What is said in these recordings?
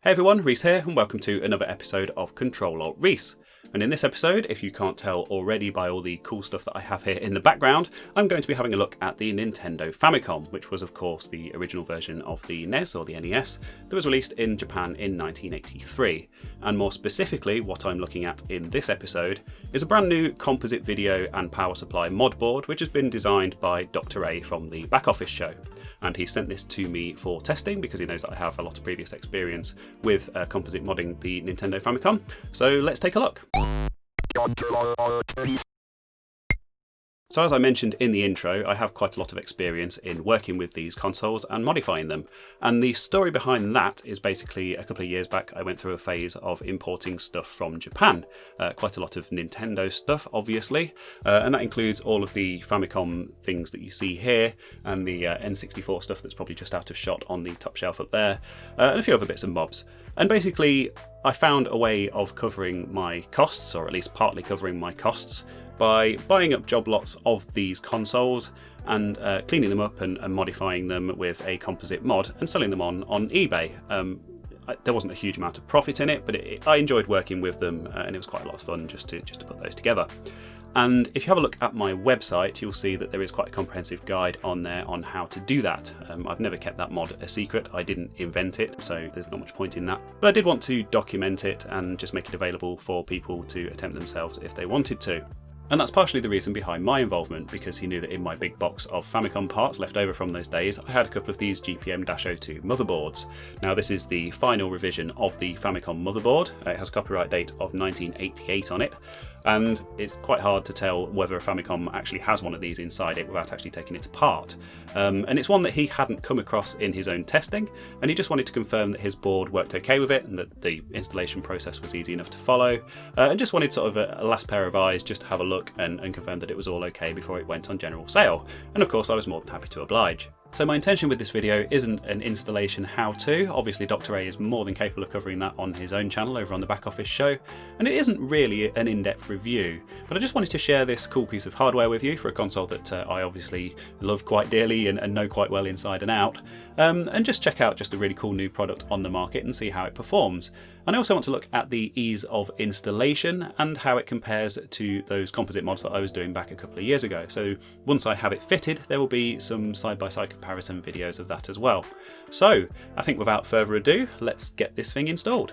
Hey everyone, Reese here, and welcome to another episode of Ctrl-alt-rees. And in this episode, if you can't tell already by all the cool stuff that I have here in the background, I'm going to be having a look at the Nintendo Famicom, which was of course the original version of the NES or the NES that was released in Japan in 1983. And more specifically, what I'm looking at in this episode is a brand new composite video and power supply mod board, which has been designed by Dr. A from the Backoffice show. And he sent this to me for testing because he knows that I have a lot of previous experience with composite modding the Nintendo Famicom. So let's take a look. So as I mentioned in the intro, I have quite a lot of experience in working with these consoles and modifying them. And the story behind that is basically a couple of years back I went through a phase of importing stuff from Japan. Quite a lot of Nintendo stuff, obviously. And that includes all of the Famicom things that you see here and the N64 stuff that's probably just out of shot on the top shelf up there. And a few other bits and bobs. And basically, I found a way of covering my costs, or at least partly covering my costs, by buying up job lots of these consoles and cleaning them up and modifying them with a composite mod and selling them on eBay. There wasn't a huge amount of profit in it, but I enjoyed working with them and it was quite a lot of fun just to put those together. And if you have a look at my website, you'll see that there is quite a comprehensive guide on there on how to do that. I've never kept that mod a secret. I didn't invent it, so there's not much point in that. But I did want to document it and just make it available for people to attempt themselves if they wanted to. And that's partially the reason behind my involvement, because he knew that in my big box of Famicom parts left over from those days, I had a couple of these GPM-02 motherboards. Now this is the final revision of the Famicom motherboard. It has a copyright date of 1988 on it, and it's quite hard to tell whether a Famicom actually has one of these inside it without actually taking it apart. And it's one that he hadn't come across in his own testing, and he just wanted to confirm that his board worked okay with it and that the installation process was easy enough to follow, and just wanted sort of a last pair of eyes just to have a look and confirm that it was all okay before it went on general sale. And of course I was more than happy to oblige. So my intention with this video isn't an installation how-to. Obviously Dr. A is more than capable of covering that on his own channel over on the Backoffice show, and it isn't really an in-depth review, but I just wanted to share this cool piece of hardware with you for a console that I obviously love quite dearly and know quite well inside and out, and just check out just a really cool new product on the market and see how it performs. And I also want to look at the ease of installation and how it compares to those composite mods that I was doing back a couple of years ago. So once I have it fitted, there will be some side-by-side comparison videos of that as well. So I think without further ado, let's get this thing installed.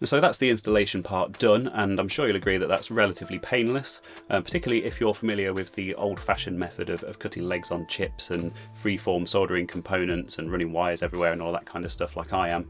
So that's the installation part done, and I'm sure you'll agree that that's relatively painless, particularly if you're familiar with the old-fashioned method of cutting legs on chips and free-form soldering components and running wires everywhere and all that kind of stuff like I am.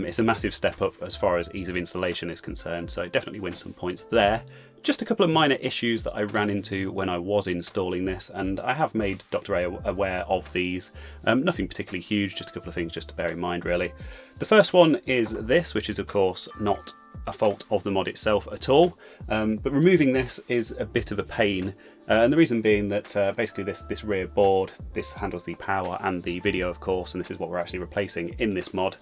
It's a massive step up as far as ease of installation is concerned, so definitely win some points there. Just a couple of minor issues that I ran into when I was installing this, and I have made Dr. A aware of these. Nothing particularly huge, just a couple of things just to bear in mind really. The first one is this, which is of course not a fault of the mod itself at all, but removing this is a bit of a pain. And the reason being that basically this rear board, this handles the power and the video of course, and this is what we're actually replacing in this mod.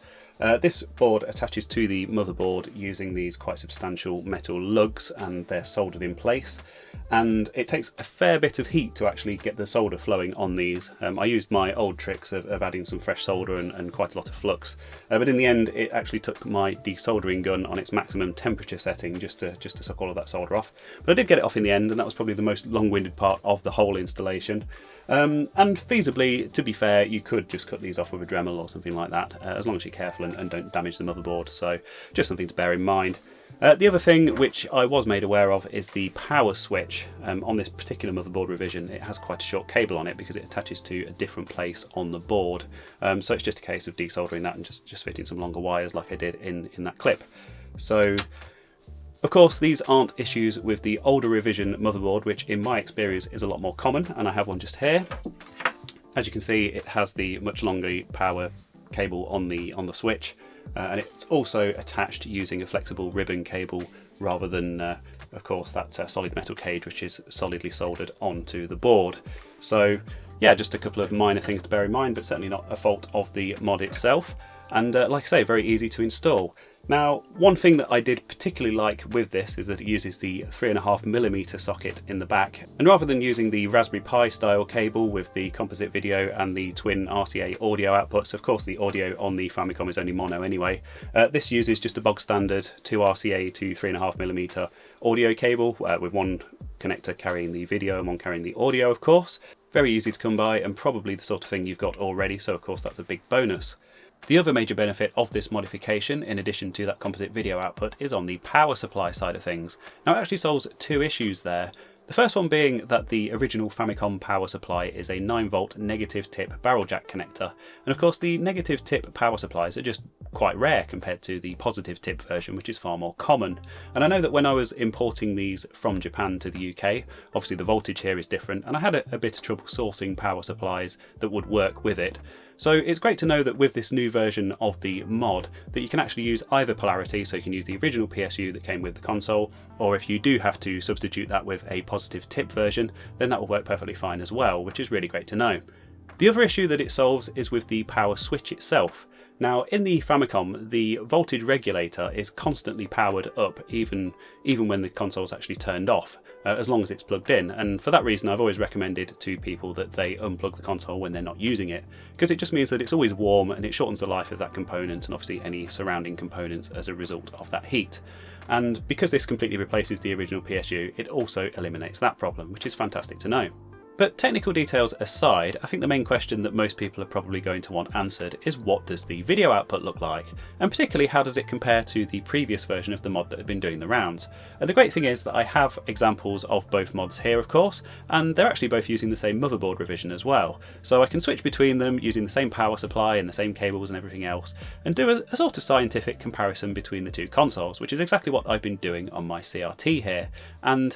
This board attaches to the motherboard using these quite substantial metal lugs, and they're soldered in place. And it takes a fair bit of heat to actually get the solder flowing on these. I used my old tricks of adding some fresh solder and quite a lot of flux, but in the end it actually took my desoldering gun on its maximum temperature setting just to suck all of that solder off. But I did get it off in the end, and that was probably the most long-winded part of the whole installation. And feasibly, to be fair, you could just cut these off with a Dremel or something like that, as long as you're careful and don't damage the motherboard. So just something to bear in mind. The other thing which I was made aware of is the power switch. On this particular motherboard revision, it has quite a short cable on it because it attaches to a different place on the board. So it's just a case of desoldering that and just fitting some longer wires like I did in that clip. So, of course, these aren't issues with the older revision motherboard, which in my experience is a lot more common, and I have one just here. As you can see, it has the much longer power cable on the switch, and it's also attached using a flexible ribbon cable rather than, of course, that solid metal cage which is solidly soldered onto the board. So, yeah, just a couple of minor things to bear in mind, but certainly not a fault of the mod itself. And like I say, very easy to install. Now, one thing that I did particularly like with this is that it uses the 3.5mm socket in the back, and rather than using the Raspberry Pi style cable with the composite video and the twin RCA audio outputs, of course the audio on the Famicom is only mono anyway, this uses just a bog standard 2 RCA to 3.5mm audio cable with one connector carrying the video and one carrying the audio, of course. Very easy to come by and probably the sort of thing you've got already, so of course that's a big bonus. The other major benefit of this modification, in addition to that composite video output, is on the power supply side of things. Now it actually solves two issues there. The first one being that the original Famicom power supply is a 9V negative tip barrel jack connector, and of course the negative tip power supplies are just quite rare compared to the positive tip version, which is far more common. And I know that when I was importing these from Japan to the UK, obviously the voltage here is different, and I had a bit of trouble sourcing power supplies that would work with it. So it's great to know that with this new version of the mod that you can actually use either polarity, so you can use the original PSU that came with the console, or if you do have to substitute that with a positive tip version, then that will work perfectly fine as well, which is really great to know. The other issue that it solves is with the power switch itself. Now, in the Famicom, the voltage regulator is constantly powered up, even when the console's actually turned off, as long as it's plugged in. And for that reason, I've always recommended to people that they unplug the console when they're not using it, because it just means that it's always warm and it shortens the life of that component and obviously any surrounding components as a result of that heat. And because this completely replaces the original PSU, it also eliminates that problem, which is fantastic to know. But technical details aside, I think the main question that most people are probably going to want answered is what does the video output look like? And particularly how does it compare to the previous version of the mod that had been doing the rounds? And the great thing is that I have examples of both mods here, of course, and they're actually both using the same motherboard revision as well. So I can switch between them using the same power supply and the same cables and everything else, and do a sort of scientific comparison between the two consoles, which is exactly what I've been doing on my CRT here. And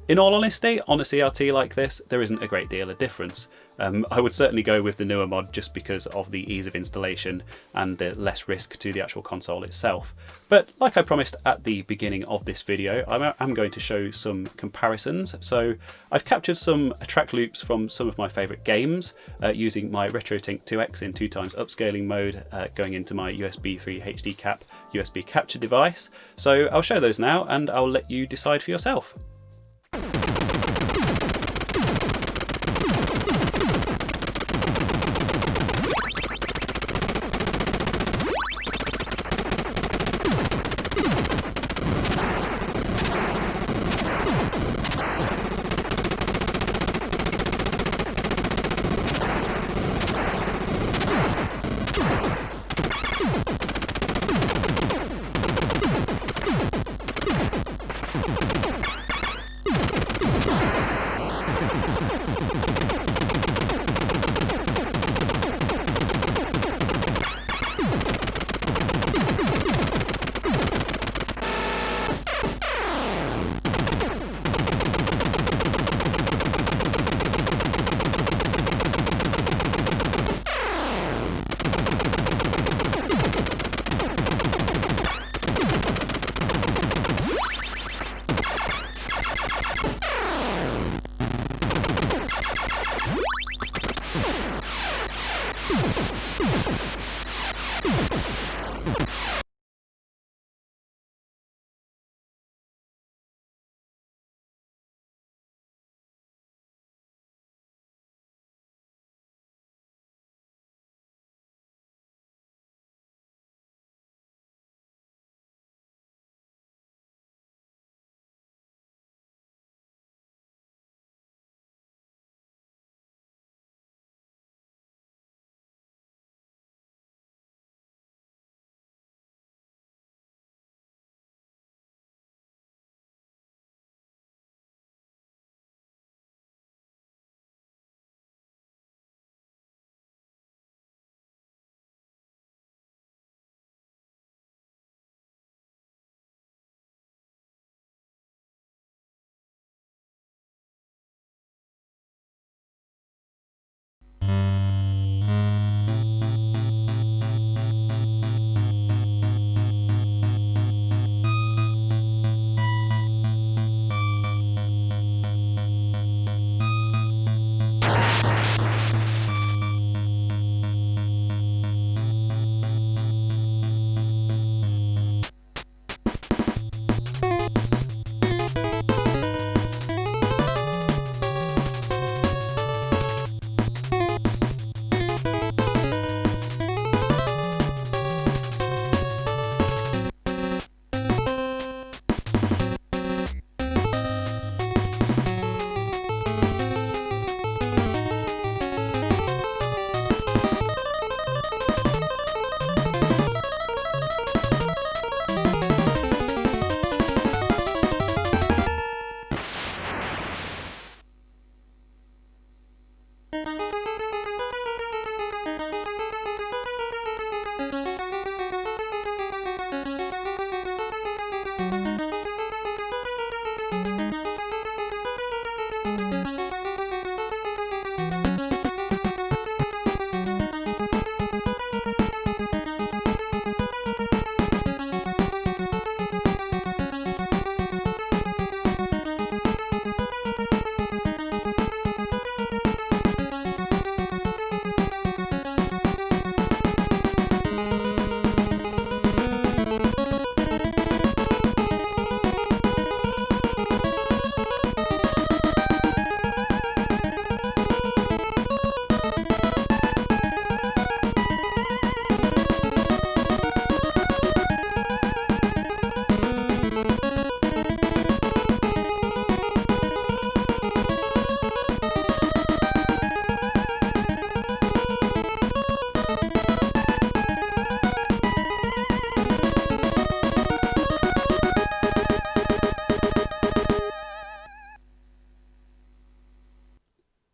in all honesty, on a CRT like this, there isn't a great deal of difference. I would certainly go with the newer mod just because of the ease of installation and the less risk to the actual console itself. But like I promised at the beginning of this video, I'm going to show some comparisons. So I've captured some track loops from some of my favourite games using my RetroTink 2X in 2x upscaling mode, going into my USB 3 HD cap USB capture device. So I'll show those now and I'll let you decide for yourself.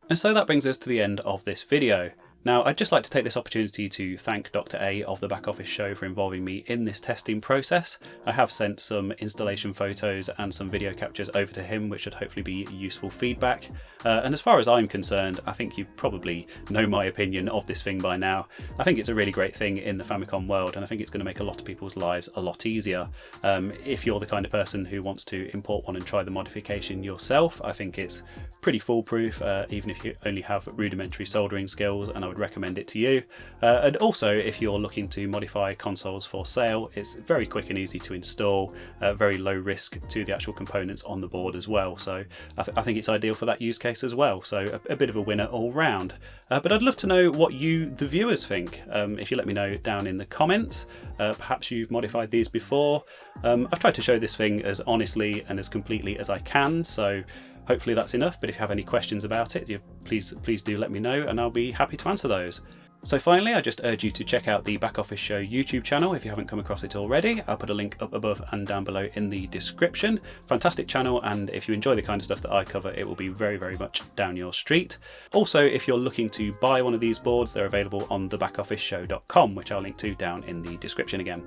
And so that brings us to the end of this video. Now, I'd just like to take this opportunity to thank Dr. A of the Backoffice show for involving me in this testing process. I have sent some installation photos and some video captures over to him, which should hopefully be useful feedback. And as far as I'm concerned, I think you probably know my opinion of this thing by now. I think it's a really great thing in the Famicom world, and I think it's going to make a lot of people's lives a lot easier. If you're the kind of person who wants to import one and try the modification yourself, I think it's pretty foolproof, even if you only have rudimentary soldering skills, and I would recommend it to you. And also, if you're looking to modify consoles for sale, it's very quick and easy to install, very low risk to the actual components on the board as well. So I think it's ideal for that use case as well. So a bit of a winner all round. But I'd love to know what you, the viewers, think. If you let me know down in the comments, perhaps you've modified these before. I've tried to show this thing as honestly and as completely as I can, so hopefully that's enough, but if you have any questions about it, please do let me know and I'll be happy to answer those. So finally, I just urge you to check out the Backoffice Show YouTube channel if you haven't come across it already. I'll put a link up above and down below in the description. Fantastic channel, and if you enjoy the kind of stuff that I cover, it will be very, very much down your street. Also, if you're looking to buy one of these boards, they're available on thebackoffisshow.com, which I'll link to down in the description again.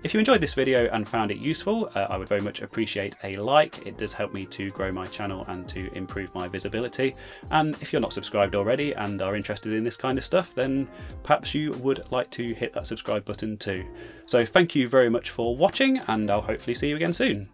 If you enjoyed this video and found it useful, I would very much appreciate a like. It does help me to grow my channel and to improve my visibility. And if you're not subscribed already and are interested in this kind of stuff, then perhaps you would like to hit that subscribe button too. So thank you very much for watching, and I'll hopefully see you again soon.